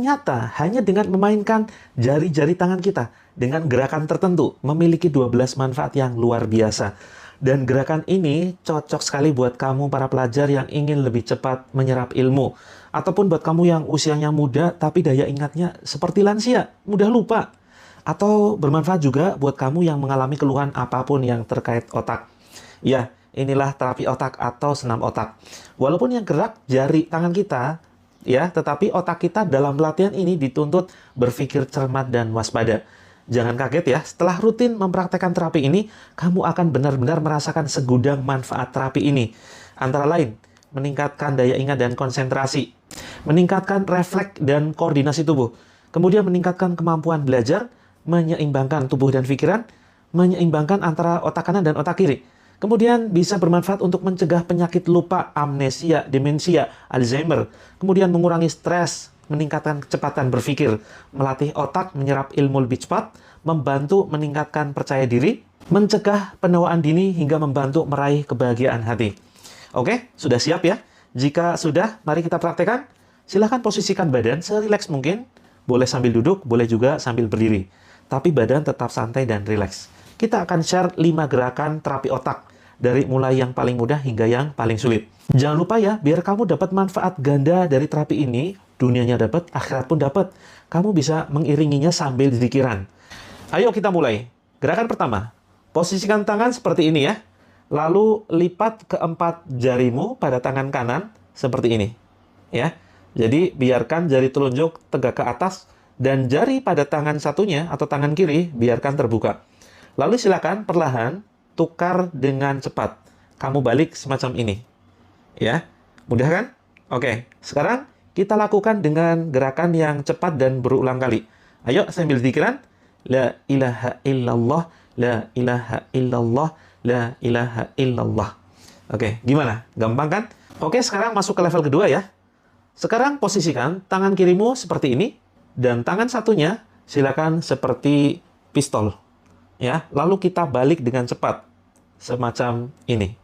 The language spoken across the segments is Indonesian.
ternyata hanya dengan memainkan jari-jari tangan kita dengan gerakan tertentu memiliki 12 manfaat yang luar biasa. Dan gerakan ini cocok sekali buat kamu para pelajar yang ingin lebih cepat menyerap ilmu. Ataupun buat kamu yang usianya muda tapi daya ingatnya seperti lansia, mudah lupa. Atau bermanfaat juga buat kamu yang mengalami keluhan apapun yang terkait otak. Ya, inilah terapi otak atau senam otak. Walaupun yang gerak jari tangan kita, ya, tetapi otak kita dalam pelatihan ini dituntut berpikir cermat dan waspada. Jangan kaget ya, setelah rutin mempraktekkan terapi ini, kamu akan benar-benar merasakan segudang manfaat terapi ini. Antara lain, meningkatkan daya ingat dan konsentrasi, meningkatkan refleks dan koordinasi tubuh, kemudian meningkatkan kemampuan belajar, menyeimbangkan tubuh dan pikiran, menyeimbangkan antara otak kanan dan otak kiri. Kemudian bisa bermanfaat untuk mencegah penyakit lupa, amnesia, demensia, Alzheimer. Kemudian mengurangi stres, meningkatkan kecepatan berpikir, melatih otak menyerap ilmu lebih cepat, membantu meningkatkan percaya diri, mencegah penawaan dini hingga membantu meraih kebahagiaan hati. Oke, sudah siap ya? Jika sudah, mari kita praktekkan. Silahkan posisikan badan serileks mungkin. Boleh sambil duduk, boleh juga sambil berdiri. Tapi badan tetap santai dan rileks. Kita akan share 5 gerakan terapi otak. Dari mulai yang paling mudah hingga yang paling sulit. Jangan lupa ya, biar kamu dapat manfaat ganda dari terapi ini, dunianya dapat, akhirat pun dapat. Kamu bisa mengiringinya sambil zikiran. Ayo kita mulai. Gerakan pertama, posisikan tangan seperti ini ya. Lalu lipat keempat jarimu pada tangan kanan seperti ini. Ya. Jadi biarkan jari telunjuk tegak ke atas dan jari pada tangan satunya atau tangan kiri biarkan terbuka. Lalu silakan perlahan tukar dengan cepat. Kamu balik semacam ini. Ya, mudah kan? Oke, sekarang kita lakukan dengan gerakan yang cepat dan berulang kali. Ayo sambil zikiran. La ilaha illallah, la ilaha illallah, la ilaha illallah. Oke, gimana? Gampang kan? Oke, sekarang masuk ke level kedua ya. Sekarang posisikan tangan kirimu seperti ini dan tangan satunya silakan seperti pistol. Ya, lalu kita balik dengan cepat semacam ini.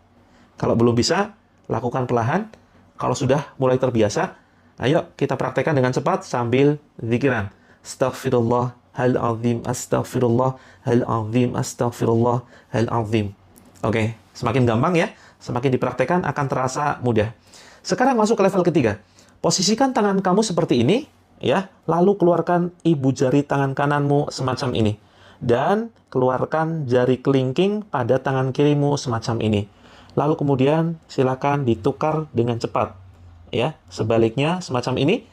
Kalau belum bisa, lakukan perlahan. Kalau sudah mulai terbiasa, ayo kita praktekkan dengan cepat sambil zikiran. Astaghfirullah hal azim, astaghfirullah hal azim, astaghfirullah hal azim. Oke, semakin gampang ya, semakin dipraktekkan akan terasa mudah. Sekarang masuk ke level ketiga. Posisikan tangan kamu seperti ini, ya, lalu keluarkan ibu jari tangan kananmu semacam ini. Dan keluarkan jari kelingking pada tangan kirimu semacam ini. Lalu kemudian silakan ditukar dengan cepat. Ya, sebaliknya semacam ini.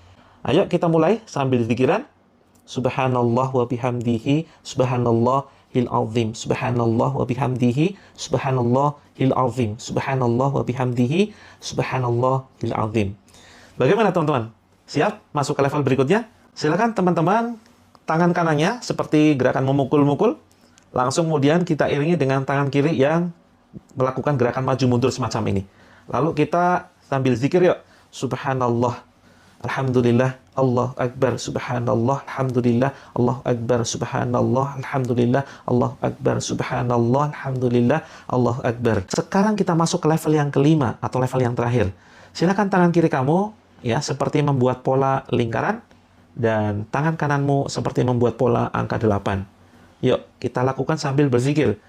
Ayo kita mulai sambil zikiran. Subhanallah wa bihamdihi, subhanallahil azim, subhanallah wa bihamdihi, subhanallahil azim, subhanallah wa bihamdihi, subhanallahil azim. Bagaimana teman-teman? Siap masuk ke level berikutnya? Silakan teman-teman tangan kanannya seperti gerakan memukul-mukul. Langsung kemudian kita iringi dengan tangan kiri yang melakukan gerakan maju mundur semacam ini. Lalu kita sambil zikir yuk. Subhanallah, alhamdulillah, Allah Akbar, subhanallah, alhamdulillah, Allah Akbar, subhanallah, alhamdulillah, Allah Akbar, subhanallah, alhamdulillah, Allah Akbar. Sekarang kita masuk ke level yang kelima atau level yang terakhir. Silakan tangan kiri kamu ya seperti membuat pola lingkaran. Dan tangan kananmu seperti membuat pola angka 8. Yuk, kita lakukan sambil berzikir.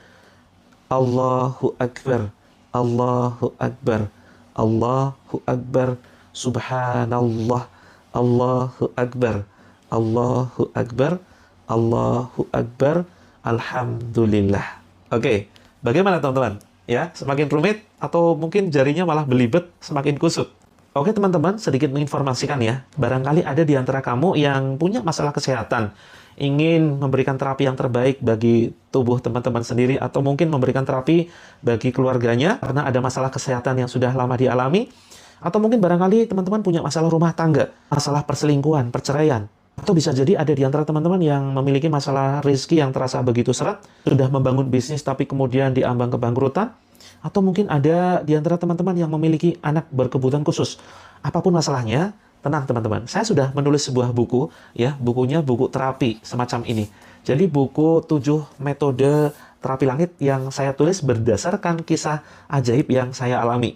Allahu Akbar, Allahu Akbar, Allahu Akbar, Subhanallah, Allahu Akbar, Allahu Akbar, Allahu Akbar, Alhamdulillah. Oke, bagaimana teman-teman? Ya, semakin rumit atau mungkin jarinya malah belibet, semakin kusut. Oke teman-teman, sedikit menginformasikan ya, barangkali ada di antara kamu yang punya masalah kesehatan, ingin memberikan terapi yang terbaik bagi tubuh teman-teman sendiri, atau mungkin memberikan terapi bagi keluarganya, karena ada masalah kesehatan yang sudah lama dialami, atau mungkin barangkali teman-teman punya masalah rumah tangga, masalah perselingkuhan, perceraian, atau bisa jadi ada di antara teman-teman yang memiliki masalah rezeki yang terasa begitu seret, sudah membangun bisnis tapi kemudian diambang kebangkrutan, atau mungkin ada di antara teman-teman yang memiliki anak berkebutuhan khusus. Apapun masalahnya, tenang teman-teman. Saya sudah menulis sebuah buku, ya, bukunya buku terapi semacam ini. Jadi buku 7 metode terapi langit yang saya tulis berdasarkan kisah ajaib yang saya alami.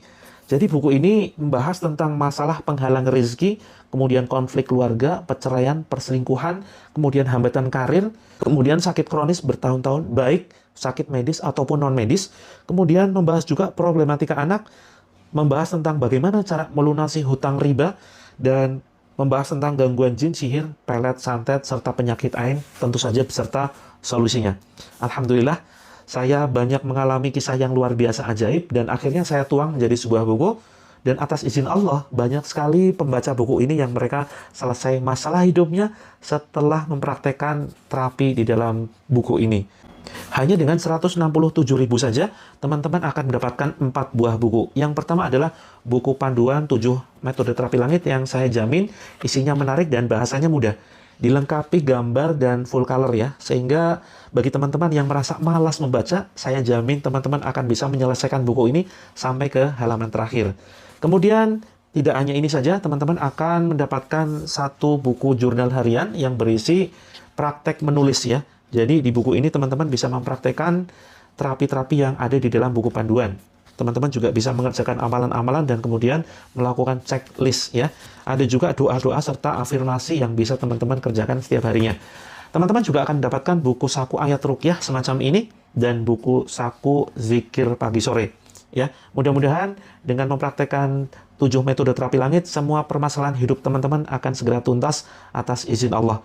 Jadi buku ini membahas tentang masalah penghalang rezeki, kemudian konflik keluarga, perceraian, perselingkuhan, kemudian hambatan karir, kemudian sakit kronis bertahun-tahun, baik sakit medis ataupun non-medis, kemudian membahas juga problematika anak, membahas tentang bagaimana cara melunasi hutang riba, dan membahas tentang gangguan jin, sihir, pelet, santet, serta penyakit ain, tentu saja beserta solusinya. Alhamdulillah, saya banyak mengalami kisah yang luar biasa ajaib, dan akhirnya saya tuang menjadi sebuah buku. Dan atas izin Allah, banyak sekali pembaca buku ini yang mereka selesai masalah hidupnya setelah mempraktekkan terapi di dalam buku ini. Hanya dengan 167.000 saja, teman-teman akan mendapatkan 4 buah buku. Yang pertama adalah buku panduan 7 metode terapi langit yang saya jamin isinya menarik dan bahasanya mudah. Dilengkapi gambar dan full color ya, sehingga bagi teman-teman yang merasa malas membaca, saya jamin teman-teman akan bisa menyelesaikan buku ini sampai ke halaman terakhir. Kemudian, tidak hanya ini saja, teman-teman akan mendapatkan satu buku jurnal harian yang berisi praktek menulis ya. Jadi di buku ini teman-teman bisa mempraktekkan terapi-terapi yang ada di dalam buku panduan. Teman-teman juga bisa mengerjakan amalan-amalan dan kemudian melakukan checklist ya. Ada juga doa-doa serta afirmasi yang bisa teman-teman kerjakan setiap harinya. Teman-teman juga akan mendapatkan buku saku ayat ruqyah semacam ini dan buku saku zikir pagi sore. Ya, mudah-mudahan dengan mempraktekkan 7 metode terapi langit, semua permasalahan hidup teman-teman akan segera tuntas atas izin Allah.